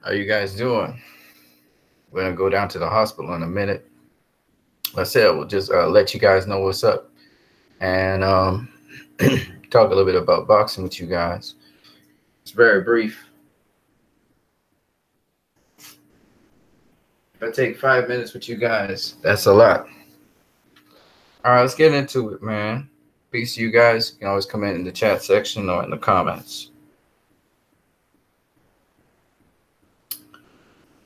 How you guys doing? We're gonna go down to the hospital in a minute. Like I said, we'll just let you guys know what's up and talk a little bit about boxing with you guys. It's very brief. If I take 5 minutes with you guys, that's a lot. All right, let's get into it, man. Peace to you guys. You can always comment in the chat section or in the comments.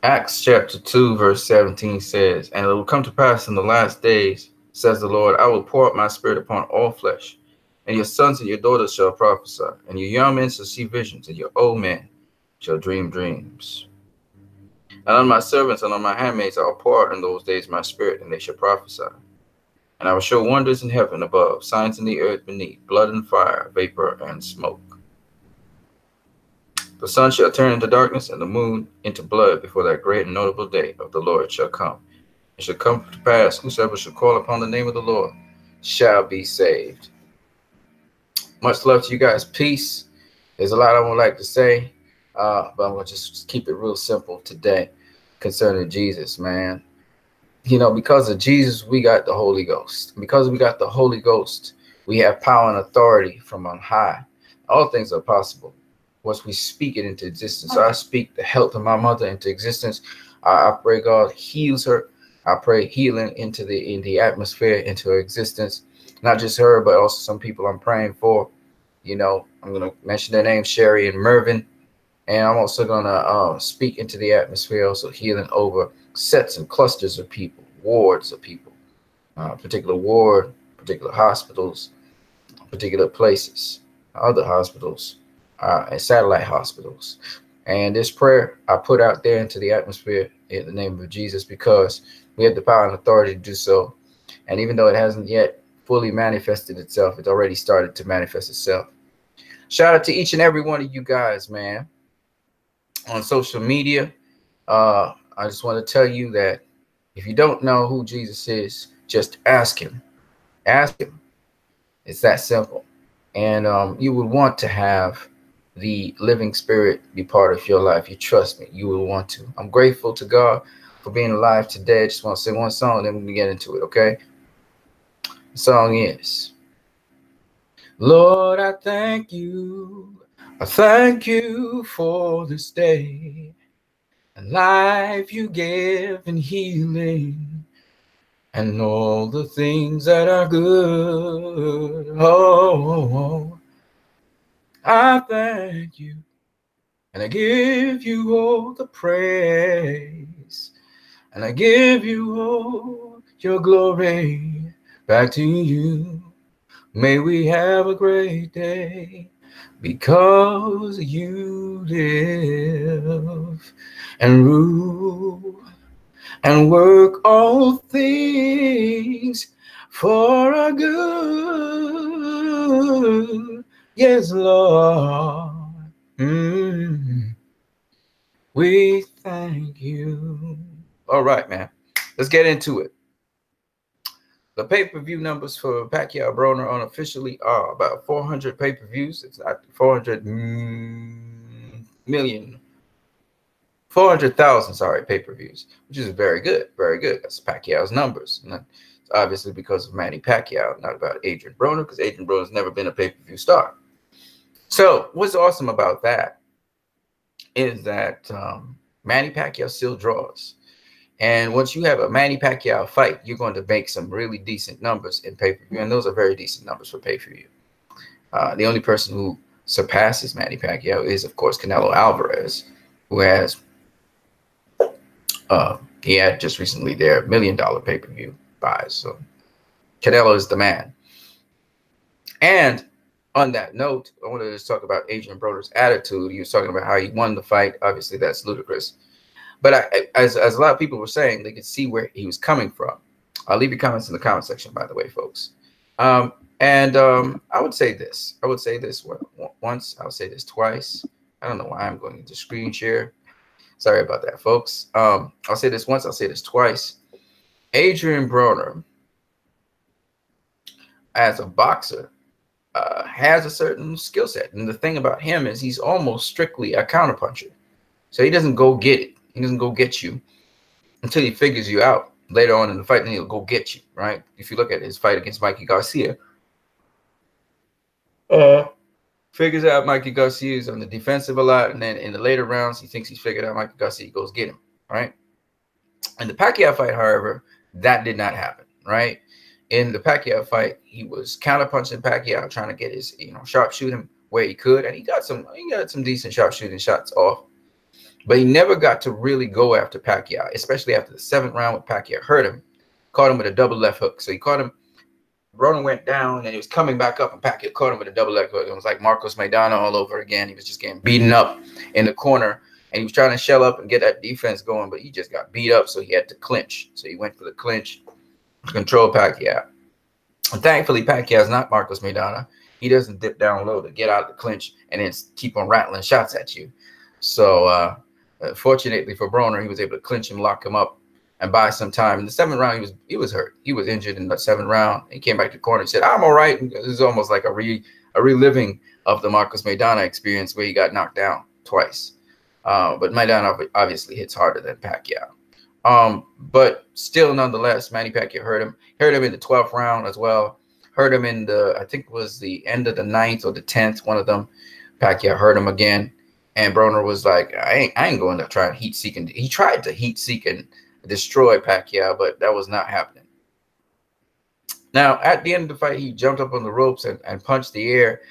Acts chapter 2, verse 17 says, "And it will come to pass in the last days, says the Lord, I will pour out my spirit upon all flesh, and your sons and your daughters shall prophesy, and your young men shall see visions, and your old men shall dream dreams. And on my servants and on my handmaids I will pour out in those days my spirit, and they shall prophesy. And I will show wonders in heaven above, signs in the earth beneath, blood and fire, vapor and smoke. The sun shall turn into darkness, and the moon into blood before that great and notable day of the Lord shall come. It shall come to pass, whosoever shall call upon the name of the Lord shall be saved." Much love to you guys. Peace. There's a lot I would like to say, but I'm going to just keep it real simple today concerning Jesus, man. You know, because of Jesus, we got the Holy Ghost. Because we got the Holy Ghost, we have power and authority from on high. All things are possible once we speak it into existence. So I speak the health of my mother into existence. I pray God heals her. I pray healing into the atmosphere, into her existence. Not just her, but also some people I'm praying for. You know, I'm going to mention their names, Sherry and Mervin. And I'm also going to speak into the atmosphere, also healing over sets and clusters of people, wards of people, particular ward, particular hospitals, particular places, other hospitals, and satellite hospitals. And this prayer I put out there into the atmosphere in the name of Jesus, because we have the power and authority to do so. And even though it hasn't yet fully manifested itself, it's already started to manifest itself. Shout out to each and every one of you guys, man, on social media. I just want to tell you that if you don't know who Jesus is, just ask him. Ask him. It's that simple. And you would want to have the living spirit be part of your life. You trust me, you will want to. I'm grateful to God for being alive today. I just want to sing one song, and then we can get into it, okay? The song is, Lord, I thank you. I thank you for this day, and life you give, and healing, and all the things that are good. Oh, I thank you, and I give you all the praise, and I give you all your glory back to you. May we have a great day, because you live and rule and work all things for our good. Yes, Lord. We thank you. All right, man. Let's get into it. The pay-per-view numbers for Pacquiao Broner unofficially are about 400 pay-per-views. It's not 400 million, 400,000, sorry, pay-per-views, which is very good, very good. That's Pacquiao's numbers. And that's obviously because of Manny Pacquiao, not about Adrian Broner, because Adrian Broner's never been a pay-per-view star. So what's awesome about that is that Manny Pacquiao still draws. And once you have a Manny Pacquiao fight, you're going to make some really decent numbers in pay-per-view. And those are very decent numbers for pay-per-view. The only person who surpasses Manny Pacquiao is, of course, Canelo Alvarez, who has, he had just recently their $1 million pay-per-view buys. So Canelo is the man. And on that note, I wanted to just talk about Adrian Broner's attitude. He was talking about how he won the fight. Obviously, that's ludicrous. But as a lot of people were saying, they could see where he was coming from. I'll leave your comments in the comment section, by the way, folks. I would say this. I would say this once. I'll say this twice. I don't know why I'm going into screen share. Sorry about that, folks. I'll say this once. I'll say this twice. Adrian Broner, as a boxer, has a certain skill set. And the thing about him is he's almost strictly a counterpuncher. So he doesn't go get it. He doesn't go get you until he figures you out later on in the fight, then he'll go get you, right? If you look at his fight against Mikey Garcia, figures out Mikey Garcia is on the defensive a lot, and then in the later rounds, he thinks he's figured out Mikey Garcia, goes get him, right? In the Pacquiao fight, however, that did not happen, right? In the Pacquiao fight, he was counterpunching Pacquiao, trying to get his, sharpshoot him where he could, and he got some decent sharpshooting shots off, but he never got to really go after Pacquiao, especially after the 7th round when Pacquiao hurt him, caught him with a double left hook. So he caught him. Broner went down, and he was coming back up, and Pacquiao caught him with a double left hook. It was like Marcos Maidana all over again. He was just getting beaten up in the corner, and he was trying to shell up and get that defense going, but he just got beat up, so he had to clinch. So he went for the clinch to control Pacquiao. And thankfully, Pacquiao's not Marcos Maidana. He doesn't dip down low to get out of the clinch and then keep on rattling shots at you. So fortunately for Broner, he was able to clinch him, lock him up, and buy some time. In the 7th round, he was hurt. He was injured in the 7th round. He came back to the corner and said, "I'm all right." This is almost like a reliving of the Marcos Maidana experience where he got knocked down twice. But Maidana obviously hits harder than Pacquiao. But still, nonetheless, Manny Pacquiao hurt him. Hurt him in the 12th round as well. Hurt him in I think it was the end of the 9th or the 10th, one of them. Pacquiao hurt him again. And Broner was like, I ain't going to try and heat seek. And he tried to heat seek and destroy Pacquiao, but that was not happening. Now, at the end of the fight, he jumped up on the ropes and punched the air,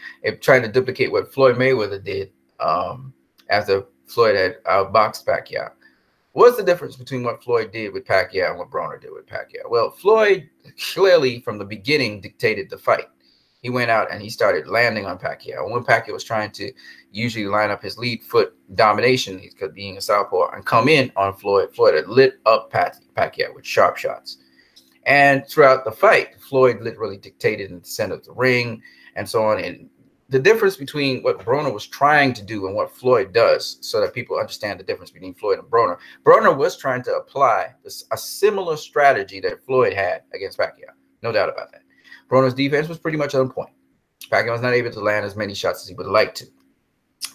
trying to duplicate what Floyd Mayweather did after Floyd had outboxed Pacquiao. What's the difference between what Floyd did with Pacquiao and what Broner did with Pacquiao? Well, Floyd clearly from the beginning dictated the fight. He went out and he started landing on Pacquiao. When Pacquiao was trying to usually line up his lead foot domination, being a southpaw, and come in on Floyd, Floyd had lit up Pacquiao with sharp shots. And throughout the fight, Floyd literally dictated in the center of the ring and so on. And the difference between what Broner was trying to do and what Floyd does, so that people understand the difference between Floyd and Broner. Broner was trying to apply a similar strategy that Floyd had against Pacquiao. No doubt about that. Broner's defense was pretty much on point. Pacquiao was not able to land as many shots as he would like to.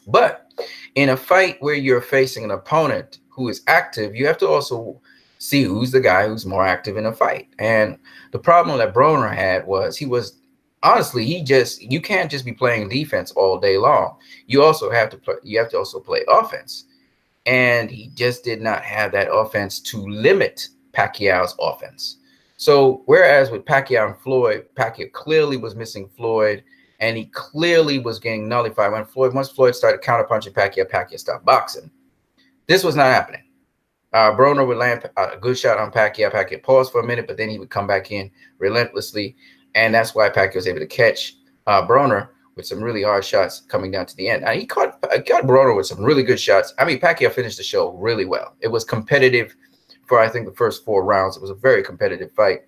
But in a fight where you're facing an opponent who is active, you have to also see who's the guy who's more active in a fight. And the problem that Broner had was honestly, you can't just be playing defense all day long. You have to also play offense. And he just did not have that offense to limit Pacquiao's offense. So whereas with Pacquiao and Floyd, Pacquiao clearly was missing Floyd, and he clearly was getting nullified. Once Floyd started counterpunching Pacquiao, Pacquiao stopped boxing. This was not happening. Broner would land a good shot on Pacquiao. Pacquiao paused for a minute, but then he would come back in relentlessly. And that's why Pacquiao was able to catch Broner with some really hard shots coming down to the end. And he got Broner with some really good shots. I mean, Pacquiao finished the show really well. It was competitive for, I think, the first 4 rounds. It was a very competitive fight.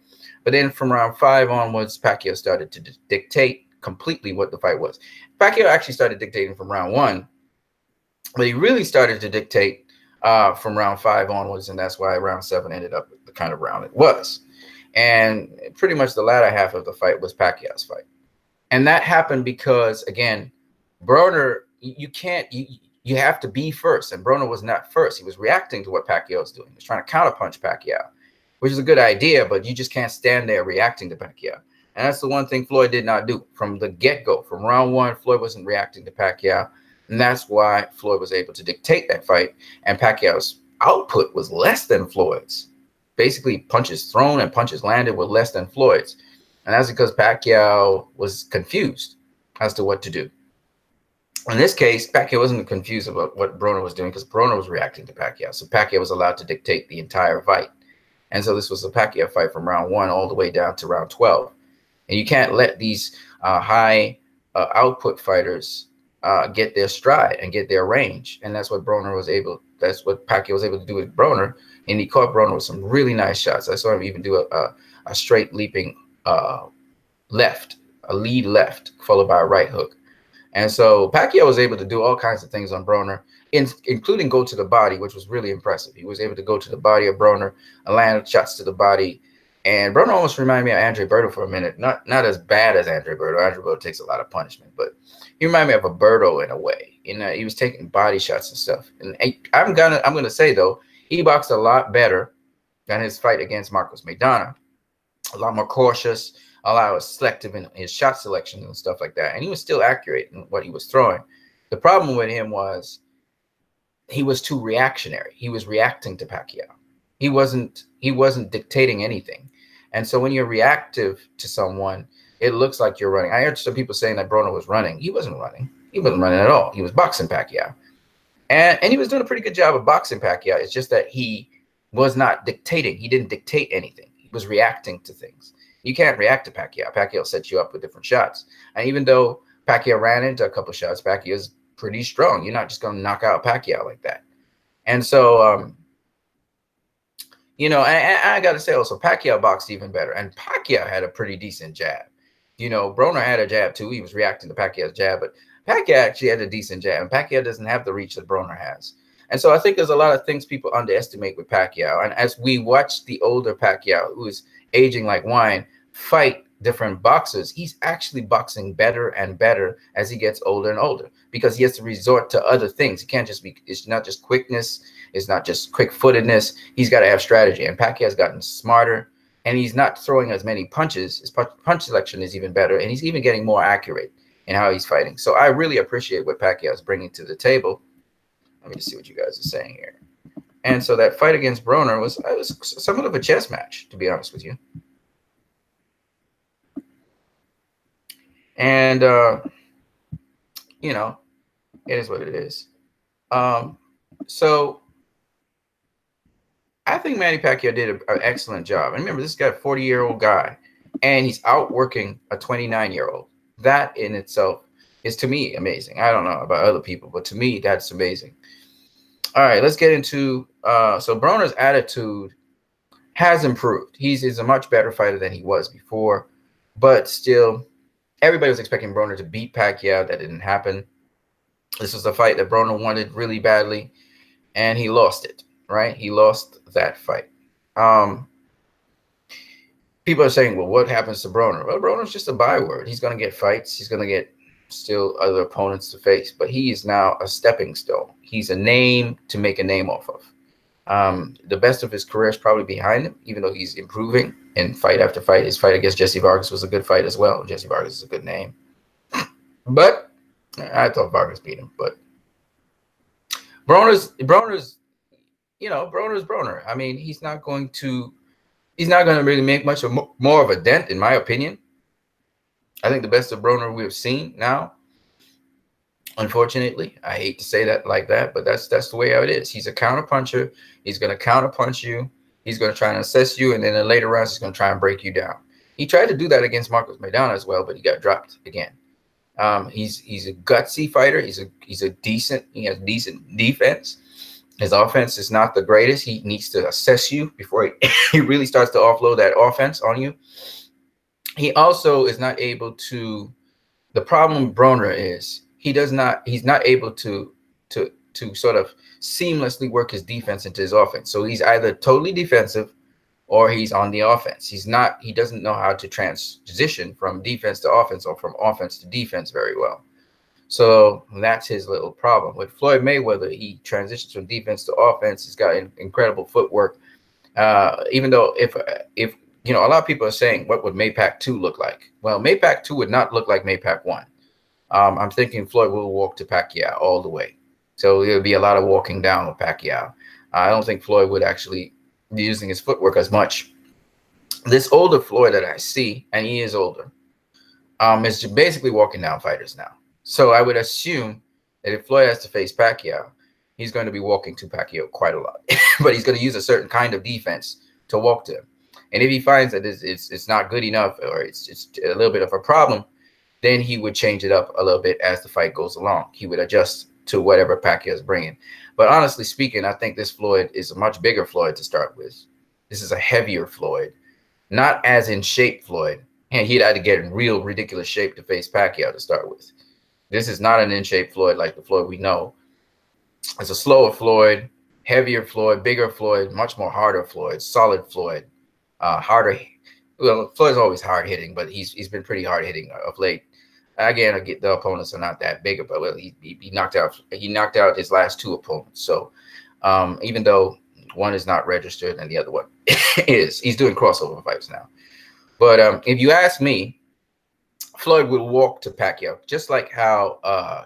But then from round 5 onwards, Pacquiao started to dictate completely what the fight was. Pacquiao actually started dictating from round 1, but he really started to dictate from round 5 onwards, and that's why round 7 ended up the kind of round it was. And pretty much the latter half of the fight was Pacquiao's fight. And that happened because, again, Broner, you have to be first. And Broner was not first. He was reacting to what Pacquiao was doing. He was trying to counterpunch Pacquiao, which is a good idea, but you just can't stand there reacting to Pacquiao. And that's the one thing Floyd did not do from the get-go. From round 1, Floyd wasn't reacting to Pacquiao. And that's why Floyd was able to dictate that fight. And Pacquiao's output was less than Floyd's. Basically, punches thrown and punches landed were less than Floyd's. And that's because Pacquiao was confused as to what to do. In this case, Pacquiao wasn't confused about what Broner was doing because Broner was reacting to Pacquiao. So Pacquiao was allowed to dictate the entire fight. And so this was a Pacquiao fight from round 1 all the way down to round 12. And you can't let these high output fighters get their stride and get their range. And that's what Pacquiao was able to do with Broner. And he caught Broner with some really nice shots. I saw him even do a straight leaping left, a lead left, followed by a right hook. And so Pacquiao was able to do all kinds of things on Broner, including go to the body, which was really impressive. He was able to go to the body of Broner and land shots to the body. And Broner almost reminded me of Andre Berto for a minute. Not as bad as Andre Berto. Andre Berto takes a lot of punishment, but he reminded me of a Berto in a way, he was taking body shots and stuff. And I'm gonna say though, he boxed a lot better than his fight against Marcos Maidana. A lot more cautious, a lot more selective in his shot selection and stuff like that. And he was still accurate in what he was throwing. The problem with him was he was too reactionary. He was reacting to Pacquiao. He wasn't dictating anything. And so when you're reactive to someone, it looks like you're running. I heard some people saying that Broner was running. He wasn't running. He wasn't running at all. He was boxing Pacquiao. And he was doing a pretty good job of boxing Pacquiao. It's just that he was not dictating. He didn't dictate anything. He was reacting to things. You can't react to Pacquiao. Pacquiao sets you up with different shots. And even though Pacquiao ran into a couple of shots, Pacquiao's pretty strong. You're not just going to knock out Pacquiao like that. And so, you know, I got to say also, Pacquiao boxed even better. And Pacquiao had a pretty decent jab. You know, Broner had a jab too. He was reacting to Pacquiao's jab, but Pacquiao actually had a decent jab. And Pacquiao doesn't have the reach that Broner has. And so I think there's a lot of things people underestimate with Pacquiao. And as we watch the older Pacquiao, who is aging like wine, fight different boxers, he's actually boxing better and better as he gets older and older, because he has to resort to other things. He can't just be, it's not just quickness, it's not just quick-footedness. He's got to have strategy. And Pacquiao's gotten smarter, and he's not throwing as many punches. His punch selection is even better, and he's even getting more accurate in how he's fighting. So I really appreciate what Pacquiao is bringing to the table. Let me just see what you guys are saying here. And so that fight against Broner was somewhat of a chess match, to be honest with you. And, you know, it is what it is. So I think Manny Pacquiao did an excellent job. And remember, this guy, 40-year-old guy, and he's outworking a 29-year-old. That in itself is, to me, amazing. I don't know about other people, but to me, that's amazing. All right, let's get into so Broner's attitude has improved. He's a much better fighter than he was before, but still, everybody was expecting Broner to beat Pacquiao. That didn't happen. This was a fight that Broner wanted really badly, and he lost it, right? He lost that fight. People are saying, well, what happens to Broner? Well, Broner's just a byword. He's going to get fights. He's going to get still other opponents to face, but he is now a stepping stone. He's a name to make a name off of. The best of his career is probably behind him, even though he's improving in fight after fight. His fight against Jesse Vargas was a good fight as well. Jesse Vargas is a good name. But I thought Vargas beat him. But Broner's, you know, Broner's Broner. I mean, he's not going to really make much of more of a dent, in my opinion. I think the best of Broner we've seen now. Unfortunately, I hate to say that like that, but that's the way how it is. He's a counter puncher. He's going to counter punch you. He's going to try and assess you, and then in the later rounds, he's going to try and break you down. He tried to do that against Marcos Maidana as well, but he got dropped again. He's a gutsy fighter. He has decent defense. His offense is not the greatest. He needs to assess you before he really starts to offload that offense on you. He also is not able to. The problem with Broner is he's not able to sort of seamlessly work his defense into his offense. So he's either totally defensive or he's on the offense. He doesn't know how to transition from defense to offense or from offense to defense very well. So that's his little problem. With Floyd Mayweather, he transitions from defense to offense. He's got incredible footwork. Even though if you know, a lot of people are saying, what would Maypac 2 look like? Well, Maypac 2 would not look like Maypac 1. I'm thinking Floyd will walk to Pacquiao all the way. So there'll be a lot of walking down with Pacquiao. I don't think Floyd would actually be using his footwork as much. This older Floyd that I see, and he is older, is basically walking down fighters now. So I would assume that if Floyd has to face Pacquiao, he's going to be walking to Pacquiao quite a lot. But he's going to use a certain kind of defense to walk to him. And if he finds that it's not good enough, or it's a little bit of a problem, then he would change it up a little bit as the fight goes along. He would adjust to whatever Pacquiao is bringing. But honestly speaking, I think this Floyd is a much bigger Floyd to start with. This is a heavier Floyd, not as in shape Floyd. And he'd had to get in real ridiculous shape to face Pacquiao to start with. This is not an in-shape Floyd like the Floyd we know. It's a slower Floyd, heavier Floyd, bigger Floyd, much more harder Floyd, solid Floyd. Harder. Well, Floyd's always hard hitting, but he's been pretty hard hitting of late. Again, I get the opponents are not that big, but he knocked out his last 2 opponents. So even though one is not registered and the other one is, he's doing crossover fights now. But if you ask me, Floyd will walk to Pacquiao, just like how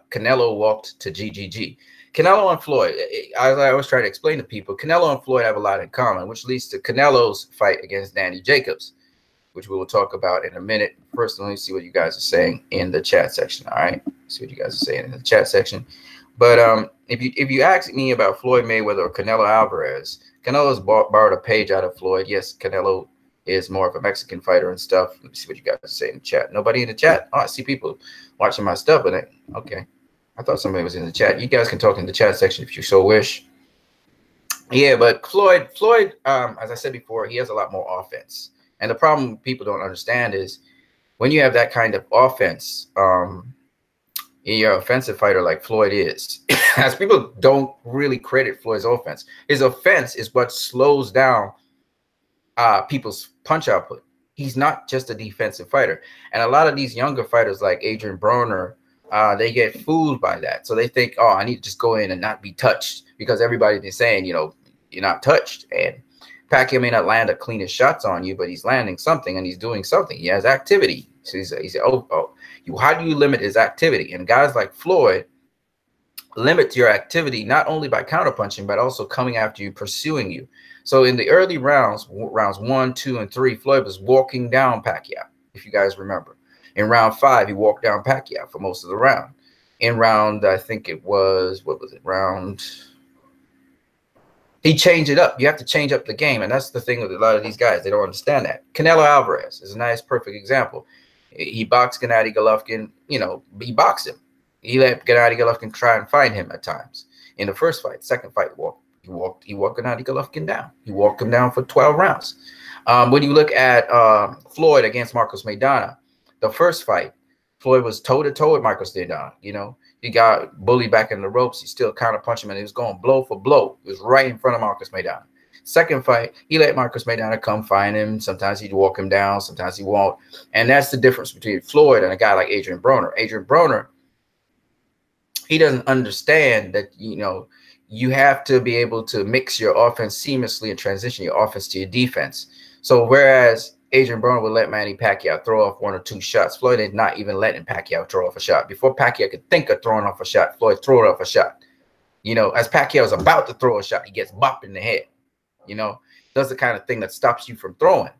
Canelo walked to GGG. Canelo and Floyd, as I always try to explain to people, Canelo and Floyd have a lot in common, which leads to Canelo's fight against Danny Jacobs, which we will talk about in a minute. First, let me see what you guys are saying in the chat section. All right, see what you guys are saying in the chat section. But if you ask me about Floyd Mayweather or Canelo Alvarez, Canelo's borrowed a page out of Floyd. Yes, Canelo is more of a Mexican fighter and stuff. Let me see what you guys are saying in the chat. Nobody in the chat? Oh, I see people watching my stuff, but okay. I thought somebody was in the chat. You guys can talk in the chat section if you so wish. Yeah, but Floyd, as I said before, he has a lot more offense. And the problem people don't understand is when you have that kind of offense, you're an offensive fighter like Floyd is. As people don't really credit Floyd's offense. His offense is what slows down people's punch output. He's not just a defensive fighter. And a lot of these younger fighters like Adrian Broner, they get fooled by that. So they think, oh, I need to just go in and not be touched because everybody's been saying, you know, you're not touched. And Pacquiao may not land the cleanest shots on you, but he's landing something and he's doing something. He has activity. So he's how do you limit his activity? And guys like Floyd limit your activity not only by counterpunching, but also coming after you, pursuing you. So in the early rounds 1, 2, and 3, Floyd was walking down Pacquiao, if you guys remember. In round 5, he walked down Pacquiao for most of the round. In round, I think it was, what was it, round... He changed it up. You have to change up the game, and that's the thing with a lot of these guys. They don't understand that. Canelo Alvarez is a nice, perfect example. He boxed Gennady Golovkin. You know, he boxed him. He let Gennady Golovkin try and find him at times. In the first fight, second fight, he walked Gennady Golovkin down. He walked him down for 12 rounds. When you look at Floyd against Marcos Maidana, the first fight, Floyd was toe-to-toe with Marcos Maidana. You know, he got bullied back in the ropes. He still counter-punched him, and he was going blow for blow. He was right in front of Marcos Maidana. Second fight, he let Marcos Maidana come find him. Sometimes he'd walk him down. Sometimes he won't. And that's the difference between Floyd and a guy like Adrian Broner. Adrian Broner, he doesn't understand that, you know, you have to be able to mix your offense seamlessly and transition your offense to your defense. So whereas Adrian Broner would let Manny Pacquiao throw off 1 or 2 shots, Floyd is not even letting Pacquiao throw off a shot. Before Pacquiao could think of throwing off a shot, Floyd threw off a shot. You know, as Pacquiao is about to throw a shot, he gets bopped in the head. You know, does the kind of thing that stops you from throwing.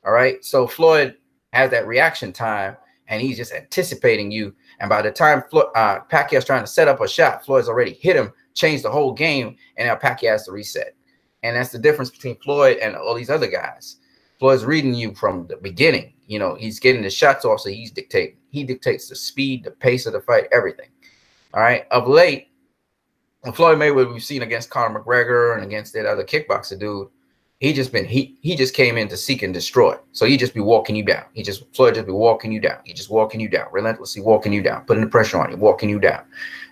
All right. So Floyd has that reaction time, and he's just anticipating you. And by the time Pacquiao's trying to set up a shot, Floyd's already hit him, changed the whole game, and now Pacquiao has to reset. And that's the difference between Floyd and all these other guys. Floyd's reading you from the beginning. You know, he's getting the shots off, so he's dictating. He dictates the speed, the pace of the fight, everything. All right. Of late, Floyd Mayweather, we've seen against Conor McGregor and against that other kickboxer dude, he just came in to seek and destroy. So he just be walking you down. Floyd just be walking you down. He just walking you down, relentlessly walking you down, putting the pressure on you, walking you down.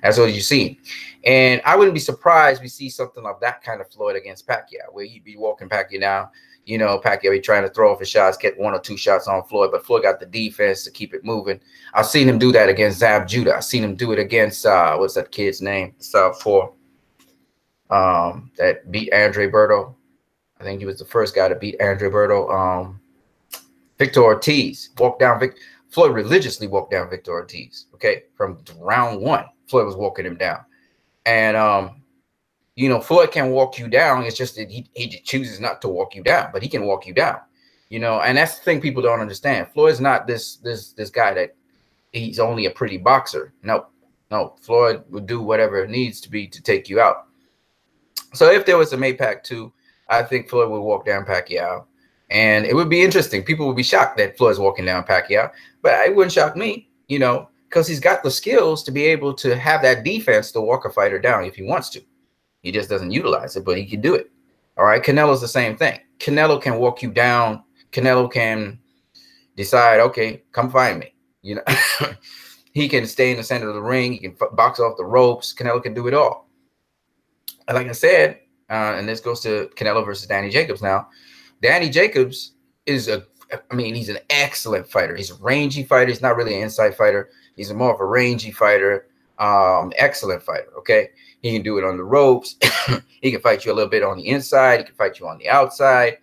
That's what you see. And I wouldn't be surprised we see something of that kind of Floyd against Pacquiao, where he'd be walking Pacquiao down. You know, Pacquiao be trying to throw off his shots, get 1 or 2 shots on Floyd, but Floyd got the defense to keep it moving. I've seen him do that against Zab Judah. I've seen him do it against what's that kid's name? Southpaw. That beat Andre Berto. I think he was the first guy to beat Andre Berto. Victor Ortiz walked down. Floyd religiously walked down Victor Ortiz. Okay, from round 1, Floyd was walking him down, and you know, Floyd can walk you down. It's just that he chooses not to walk you down, but he can walk you down. You know, and that's the thing people don't understand. Floyd's not this guy that he's only a pretty boxer. No, Floyd would do whatever it needs to be to take you out. So if there was a Maypac 2, I think Floyd would walk down Pacquiao, and it would be interesting. People would be shocked that Floyd's walking down Pacquiao, but it wouldn't shock me, you know, because he's got the skills to be able to have that defense to walk a fighter down if he wants to. He just doesn't utilize it, but he can do it. All right, Canelo's the same thing. Canelo can walk you down. Canelo can decide, okay, come find me. You know, he can stay in the center of the ring. He can box off the ropes. Canelo can do it all. And like I said, and this goes to Canelo versus Danny Jacobs now. Danny Jacobs is he's an excellent fighter. He's a rangy fighter. He's not really an inside fighter. He's more of a rangy fighter, excellent fighter. Okay, he can do it on the ropes. He can fight you a little bit on the inside. He can fight you on the outside.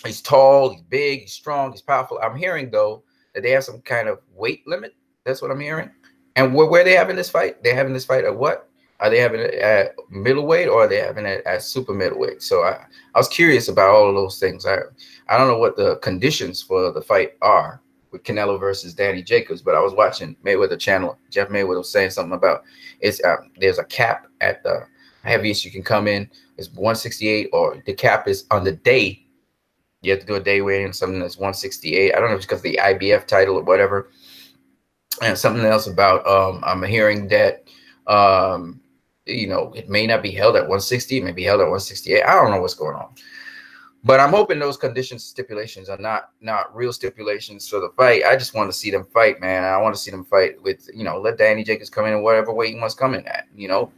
He's tall, he's big, he's strong, he's powerful. I'm hearing though that they have some kind of weight limit. That's what I'm hearing. And where they having this fight? They're having this fight at what? Are they having it at middleweight, or are they having it at super middleweight? So I was curious about all of those things. I don't know what the conditions for the fight are with Canelo versus Danny Jacobs, but I was watching Mayweather channel. Jeff Mayweather was saying something about there's a cap at the heaviest you can come in. It's 168, or the cap is on the day. You have to do a day weigh-in, something that's 168. I don't know if it's because of the IBF title or whatever. And something else about I'm hearing that you know, it may not be held at 160, it may be held at 168. I don't know what's going on. But I'm hoping those conditions, stipulations are not real stipulations for the fight. I just want to see them fight, man. I want to see them fight with, you know, let Danny Jacobs come in at whatever weight he wants to come in at, you know.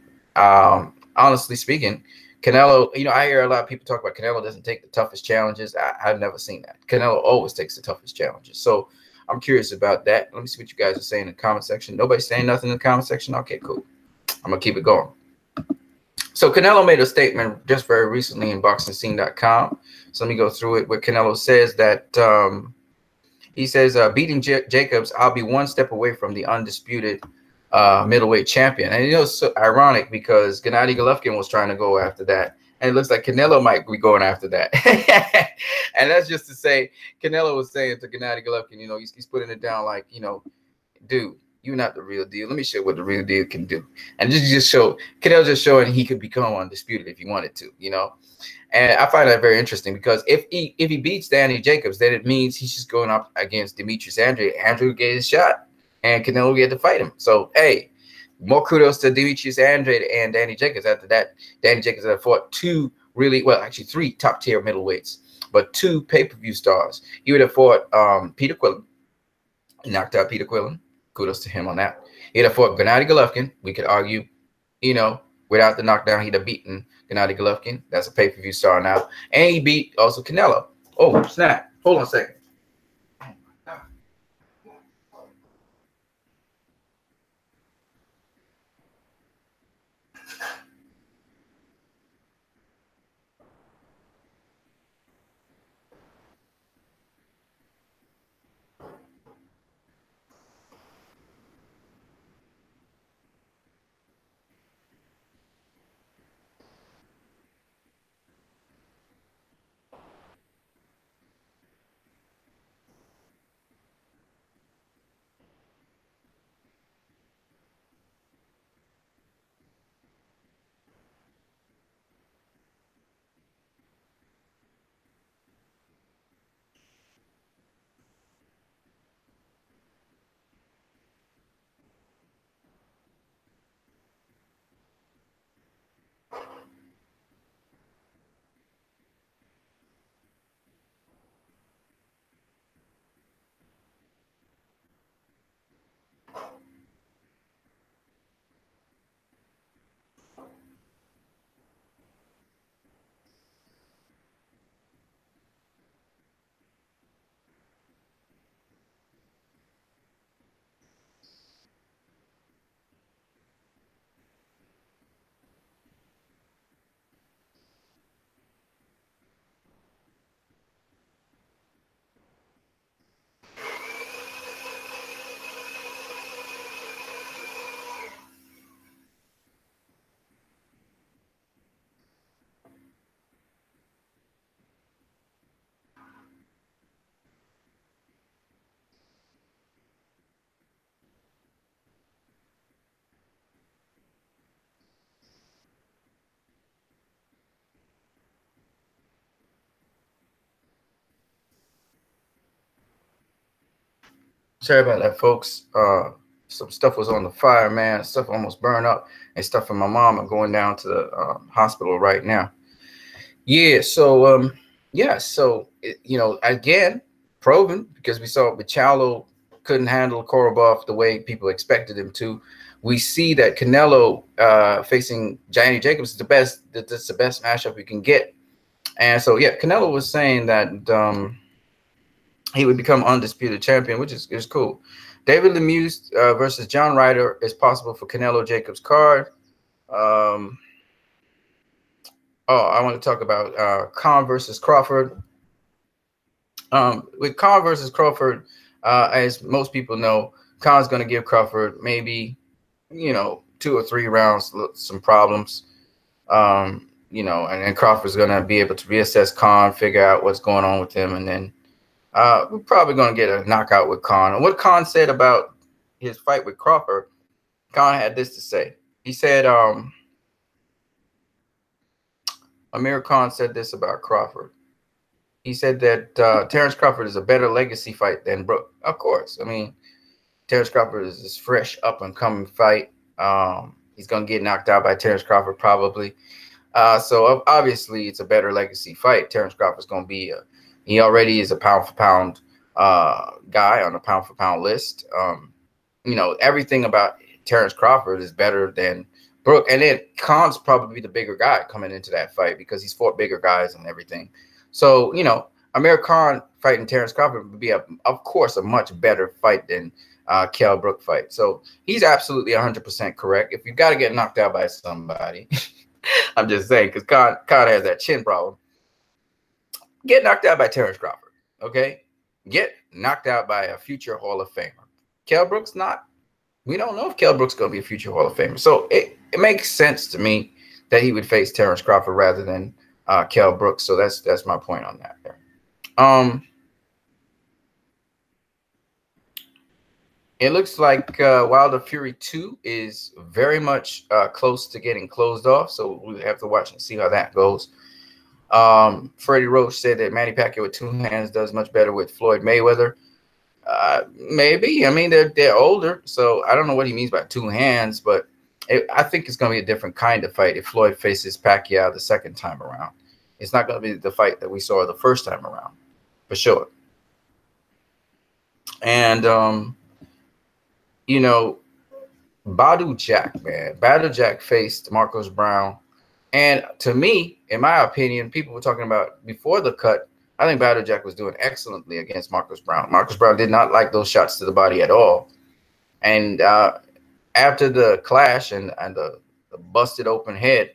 Honestly speaking, Canelo, you know, I hear a lot of people talk about Canelo doesn't take the toughest challenges. I've never seen that. Canelo always takes the toughest challenges. So I'm curious about that. Let me see what you guys are saying in the comment section. Nobody's saying nothing in the comment section? Okay, cool. I'm going to keep it going. So Canelo made a statement just very recently in boxingscene.com. So let me go through it, where Canelo says that he says, beating Jacobs, I'll be one step away from the undisputed middleweight champion. And you know, it's so ironic because Gennady Golovkin was trying to go after that. And it looks like Canelo might be going after that. And that's just to say, Canelo was saying to Gennady Golovkin, you know, he's putting it down like, you know, dude, you're not the real deal. Let me show you what the real deal can do. And just show, Canelo just showing he could become undisputed if he wanted to, you know. And I find that very interesting because if he beats Danny Jacobs, then it means he's just going up against Demetrius Andrade. Andrew will get his shot, and Canelo will get to fight him. So, hey, more kudos to Demetrius Andrade and Danny Jacobs. After that, Danny Jacobs had fought two really, well, actually three top-tier middleweights, but two pay-per-view stars. He would have fought Peter Quillen. He knocked out Peter Quillen. Kudos to him on that. He'd have fought Gennady Golovkin. We could argue, you know, without the knockdown, he'd have beaten Gennady Golovkin. That's a pay-per-view star now. And he beat also Canelo. Oh, snap. Hold on a second. Sorry about that, folks. Some stuff was on the fire, man. Stuff almost burned up, and stuff from my mom are going down to the hospital right now. Yeah, so you know, again, proven, because we saw Pacquiao couldn't handle Korobov the way people expected him to. We see that Canelo facing Danny Jacobs is the best. That's the best matchup we can get. And so, yeah, Canelo was saying that he would become undisputed champion, which is cool. David Lemieux versus John Ryder is possible for Canelo Jacobs card. Oh, I want to talk about Khan versus Crawford. With Khan versus Crawford, as most people know, Khan's going to give Crawford maybe, 2 or 3 rounds, some problems. And then Crawford's going to be able to reassess Khan, figure out what's going on with him, and then we're probably going to get a knockout with Khan. And what Khan said about his fight with Crawford, Khan had this to say. He said, Amir Khan said this about Crawford. He said that Terrence Crawford is a better legacy fight than Brook. Of course. I mean, Terrence Crawford is this fresh, up-and-coming fight. He's going to get knocked out by Terrence Crawford probably. So obviously it's a better legacy fight. Terrence Crawford's going to be he already is a pound-for-pound guy on the pound-for-pound list. Everything about Terrence Crawford is better than Brook. And then Khan's probably the bigger guy coming into that fight because he's fought bigger guys and everything. So, Amir Khan fighting Terrence Crawford would be, of course, a much better fight than Kell Brook fight. So he's absolutely 100% correct. If you got to get knocked out by somebody, I'm just saying, because Khan has that chin problem. Get knocked out by Terrence Crawford, okay? Get knocked out by a future Hall of Famer. Kell Brook's not. We don't know if Kell Brook's going to be a future Hall of Famer. So it makes sense to me that he would face Terrence Crawford rather than Kell Brooks. So that's my point on that there. It looks like Wilder Fury 2 is very much close to getting closed off. So we have to watch and see how that goes. Freddie Roach said that Manny Pacquiao with 2 hands does much better with Floyd Mayweather. Maybe. I mean, they're older, so I don't know what he means by 2 hands, but I think it's going to be a different kind of fight if Floyd faces Pacquiao the second time around. It's not going to be the fight that we saw the first time around, for sure. And, Badou Jack, man. Badou Jack faced Marcos Brown. And to me, in my opinion, people were talking about before the cut, I think Badou Jack was doing excellently against Marcos Brown. Marcos Brown did not like those shots to the body at all. And after the clash and the busted open head,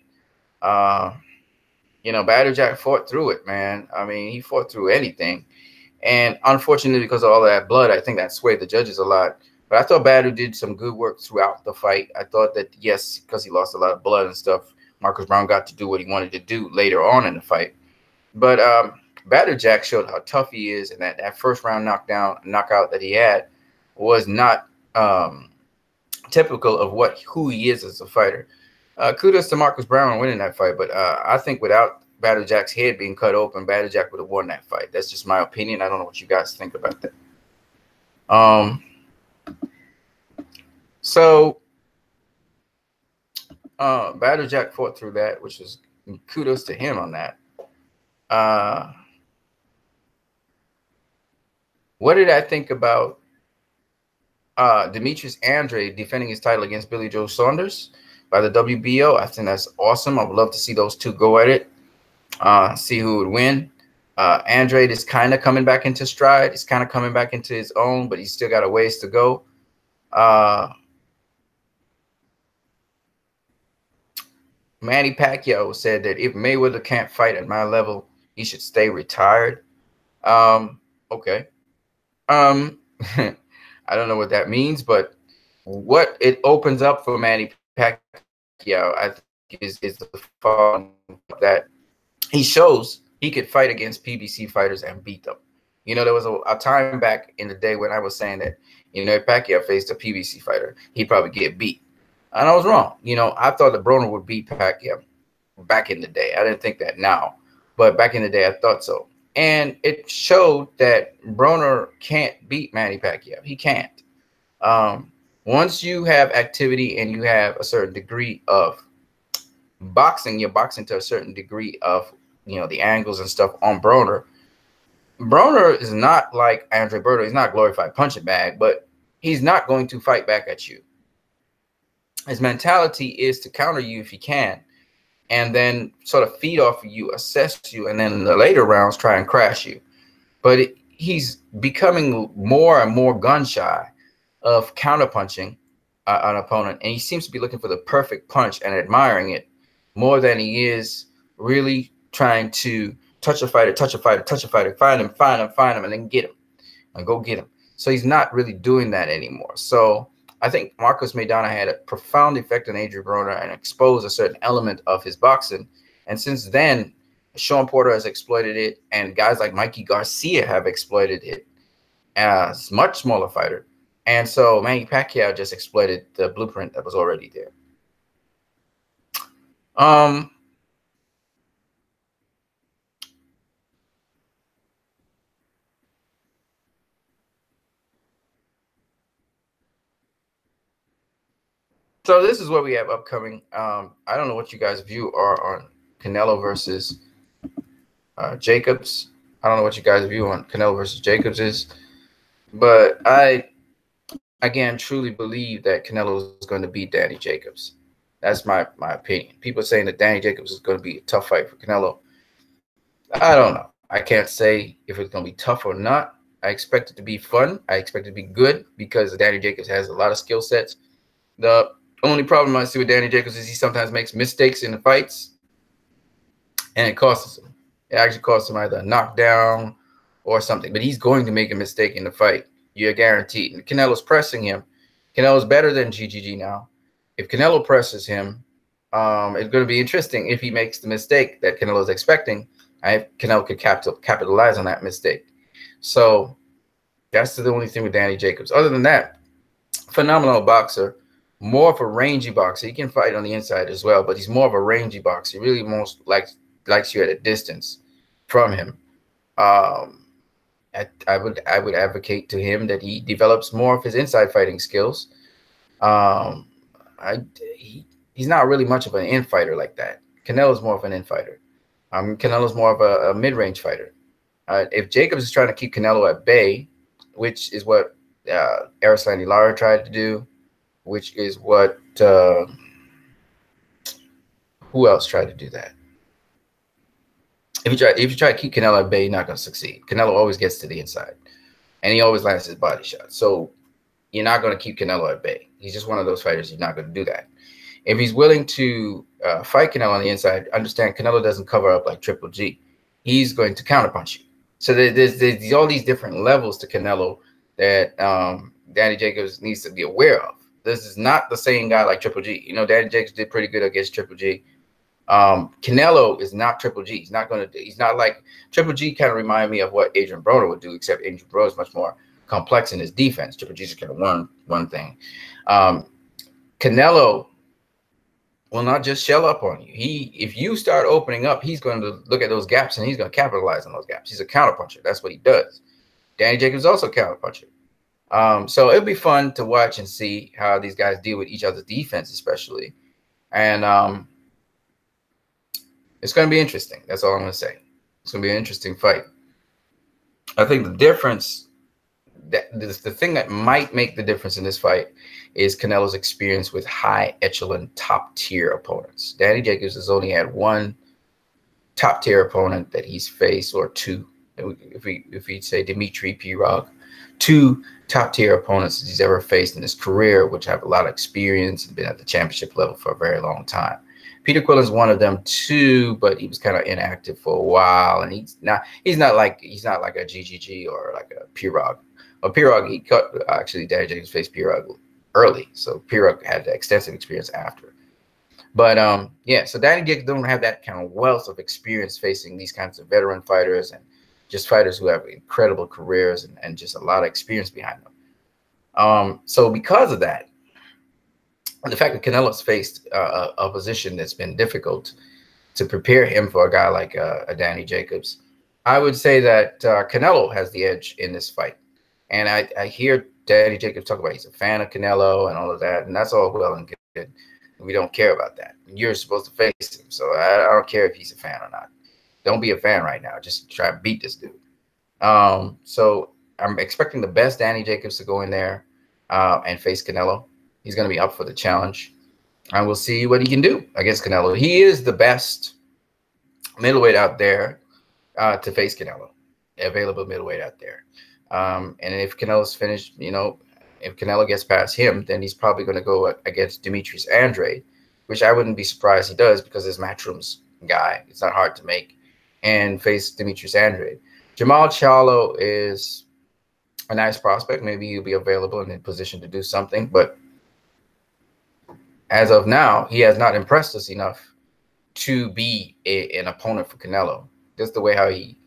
Badou Jack fought through it, man. I mean, he fought through anything. And unfortunately, because of all of that blood, I think that swayed the judges a lot. But I thought Badou did some good work throughout the fight. I thought that, yes, because he lost a lot of blood and stuff, Marcos Brown got to do what he wanted to do later on in the fight. But Badou Jack showed how tough he is, and that first round knockout that he had was not typical of who he is as a fighter. Kudos to Marcos Brown on winning that fight, but I think without Badou Jack's head being cut open, Badou Jack would have won that fight. That's just my opinion. I don't know what you guys think about that. So Badou Jack fought through that, which is kudos to him on that. What did I think about Demetrius Andrade defending his title against Billy Joe Saunders by the WBO? I think that's awesome. I would love to see those two go at it, see who would win. Andrade is kind of coming back into stride. He's kind of coming back into his own, but he's still got a ways to go. Manny Pacquiao said that if Mayweather can't fight at my level, he should stay retired. Okay. I don't know what that means, but what it opens up for Manny Pacquiao, I think, is the fact that he shows he could fight against PBC fighters and beat them. There was a time back in the day when I was saying that, if Pacquiao faced a PBC fighter, he'd probably get beat. And I was wrong. I thought that Broner would beat Pacquiao back in the day. I didn't think that now, but back in the day, I thought so. And it showed that Broner can't beat Manny Pacquiao. He can't. Once you have activity and you have a certain degree of boxing, you're boxing to a certain degree of, the angles and stuff on Broner. Broner is not like Andre Berto. He's not a glorified punching bag, but he's not going to fight back at you. His mentality is to counter you if he can, and then sort of feed off of you, assess you, and then in the later rounds try and crash you. But he's becoming more and more gun shy. of counterpunching an opponent, and he seems to be looking for the perfect punch and admiring it more than he is really trying to touch a fighter, find him, and then get him and go get him. So he's not really doing that anymore. So I think Marcos Maidana had a profound effect on Adrian Broner and exposed a certain element of his boxing. And since then, Sean Porter has exploited it, and guys like Mikey Garcia have exploited it as much smaller fighter. And so Manny Pacquiao just exploited the blueprint that was already there. So this is what we have upcoming. I don't know what you guys' view are on Canelo versus Jacobs. I don't know what you guys' view on Canelo versus Jacobs is, but I, again, truly believe that Canelo is going to beat Danny Jacobs. That's my opinion. People are saying that Danny Jacobs is going to be a tough fight for Canelo. I don't know. I can't say if it's going to be tough or not. I expect it to be fun. I expect it to be good because Danny Jacobs has a lot of skill sets. The only problem I see with Danny Jacobs is he sometimes makes mistakes in the fights, and it costs him. It actually costs him either a knockdown or something. But he's going to make a mistake in the fight. You're guaranteed. And Canelo's pressing him. Canelo's better than GGG now. If Canelo presses him, it's going to be interesting if he makes the mistake that Canelo's expecting. Canelo could capitalize on that mistake. So that's the only thing with Danny Jacobs. Other than that, phenomenal boxer. More of a rangy boxer. He can fight on the inside as well, but he's more of a rangy boxer. He really most likes you at a distance from him. I would advocate to him that he develops more of his inside fighting skills. He's not really much of an in-fighter like that. Canelo's more of an in-fighter. Canelo's more of a mid-range fighter. If Jacobs is trying to keep Canelo at bay, which is what Erislandy Lara tried to do, which is what who else tried to do that? If you try to keep Canelo at bay, you're not going to succeed. Canelo always gets to the inside, and he always lands his body shot. So you're not going to keep Canelo at bay. He's just one of those fighters. You're not going to do that. If he's willing to fight Canelo on the inside, understand Canelo doesn't cover up like Triple G. He's going to counterpunch you. So there's all these different levels to Canelo that Danny Jacobs needs to be aware of. This is not the same guy like Triple G. You know, Danny Jacobs did pretty good against Triple G. Canelo is not Triple G. He's not like Triple G. Kind of remind me of what Adrian Broner would do, except Adrian Broner is much more complex in his defense. Triple G is kind of one thing. Canelo will not just shell up on you. If you start opening up, he's going to look at those gaps and he's going to capitalize on those gaps. He's a counterpuncher. That's what he does. Danny Jacobs is also a counterpuncher. So it'll be fun to watch and see how these guys deal with each other's defense, especially. And it's going to be interesting. That's all I'm going to say. It's going to be an interesting fight. I think the difference, the thing that might make the difference in this fight is Canelo's experience with high echelon top tier opponents. Danny Jacobs has only had one top tier opponent that he's faced, or two. If we say Dimitri Pirog, two top tier opponents that he's ever faced in his career, which have a lot of experience and been at the championship level for a very long time. Peter Quillen's one of them too, but he was kind of inactive for a while, and he's not like a GGG or like a Pirog. Well, Pirog, he cut actually Danny Jacobs faced Pirog early, so Pirog had the extensive experience after. But yeah, so Danny Jacobs don't have that kind of wealth of experience facing these kinds of veteran fighters and just fighters who have incredible careers and just a lot of experience behind them. So because of that, the fact that Canelo's faced a position that's been difficult to prepare him for a guy like a Danny Jacobs, I would say that Canelo has the edge in this fight. And I hear Danny Jacobs talk about he's a fan of Canelo and all of that, and that's all well and good. We don't care about that. You're supposed to face him, so I don't care if he's a fan or not. Don't be a fan right now. Just try to beat this dude. So I'm expecting the best Danny Jacobs to go in there and face Canelo. He's going to be up for the challenge. And we'll see what he can do against Canelo. He is the best middleweight out there to face Canelo. Available middleweight out there. And if Canelo's finished, you know, If Canelo gets past him, then he's probably going to go against Demetrius Andrade, which I wouldn't be surprised he does because his Matchroom's guy. It's not hard to make, and face Demetrius Andrade. Jamal Charlo is a nice prospect. Maybe he'll be available and in position to do something, but as of now, he has not impressed us enough to be an opponent for Canelo. Just the way how he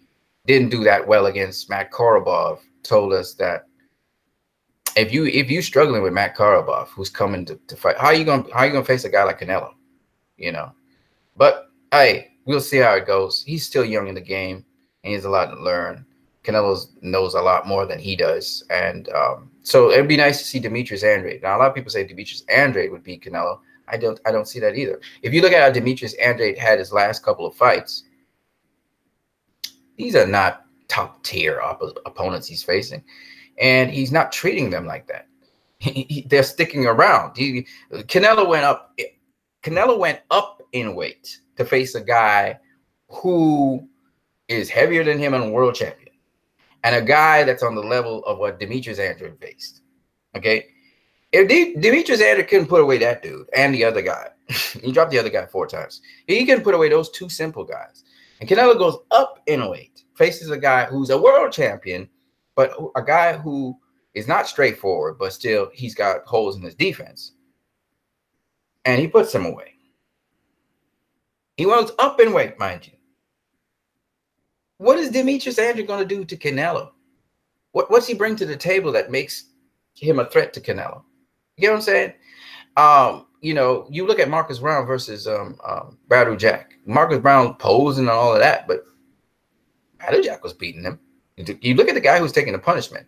didn't do that well against Matt Korobov told us that if you struggling with Matt Korobov, who's coming to fight, how you gonna face a guy like Canelo, you know? But hey, we'll see how it goes. He's still young in the game, and he has a lot to learn. Canelo knows a lot more than he does, and so it'd be nice to see Demetrius Andrade. Now, a lot of people say Demetrius Andrade would beat Canelo. I don't see that either. If you look at how Demetrius Andrade had his last couple of fights, these are not top tier opponents he's facing, and he's not treating them like that. They're sticking around. Canelo went up in weight to face a guy who is heavier than him and a world champion, and a guy that's on the level of what Demetrius Andrade faced. Okay, if Demetrius Andrade couldn't put away that dude and the other guy, he dropped the other guy 4 times. He couldn't put away those 2 simple guys. And Canelo goes up in weight, faces a guy who's a world champion, but a guy who is not straightforward, but still he's got holes in his defense. And he puts him away. He goes up in weight, mind you. What is Demetrius Andrade going to do to Canelo? What's he bring to the table that makes him a threat to Canelo? You know what I'm saying? You know, you look at Marcus Brown versus Badou Jack. Marcus Brown posing and all of that, but Badou Jack was beating him. You look at the guy who's taking the punishment.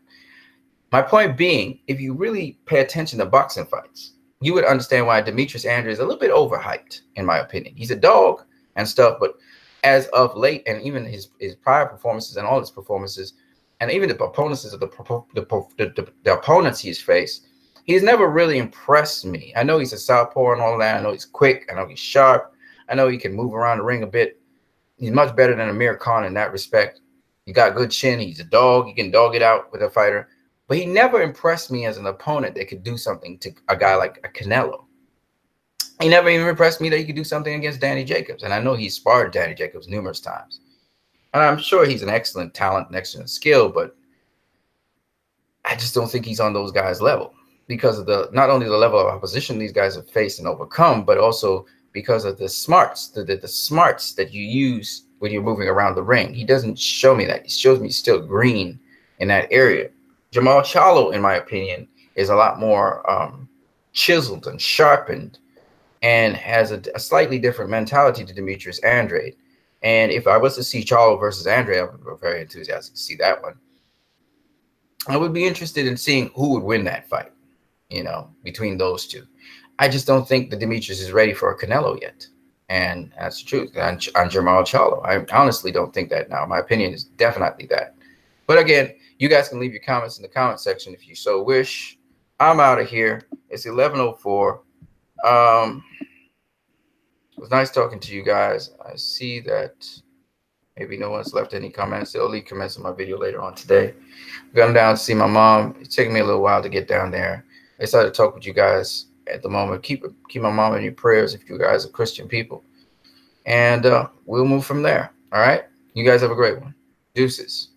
My point being, if you really pay attention to boxing fights, you would understand why Demetrius Andrade is a little bit overhyped, in my opinion. He's a dog and stuff, but as of late, and even his prior performances and all his performances, and even the opponents of the opponents he's faced, he's never really impressed me. I know he's a southpaw and all that. I know he's quick. I know he's sharp. I know he can move around the ring a bit. He's much better than Amir Khan in that respect. He got good chin. He's a dog. He can dog it out with a fighter. But he never impressed me as an opponent that could do something to a guy like a Canelo. He never even impressed me that he could do something against Danny Jacobs. And I know he's sparred Danny Jacobs numerous times. And I'm sure he's an excellent talent, an excellent skill, but I just don't think he's on those guys' level because of not only the level of opposition these guys have faced and overcome, but also because of the smarts, the smarts that you use when you're moving around the ring. He doesn't show me that. He shows me still green in that area. Jamal Charlo, in my opinion, is a lot more chiseled and sharpened and has a slightly different mentality to Demetrius Andrade. And if I was to see Charlo versus Andrade, I would be very enthusiastic to see that one. I would be interested in seeing who would win that fight, you know, between those two. I just don't think that Demetrius is ready for a Canelo yet. And that's the truth. On Jamal Charlo, I honestly don't think that now. My opinion is definitely that. But again, you guys can leave your comments in the comment section if you so wish. I'm out of here. It's 11:04. It was nice talking to you guys. I see that maybe no one's left any comments. They'll leave comments on my video later on today. I'm going down to see my mom. It's taking me a little while to get down there. I decided to talk with you guys at the moment. Keep my mom in your prayers if you guys are Christian people. And we'll move from there. All right? You guys have a great one. Deuces.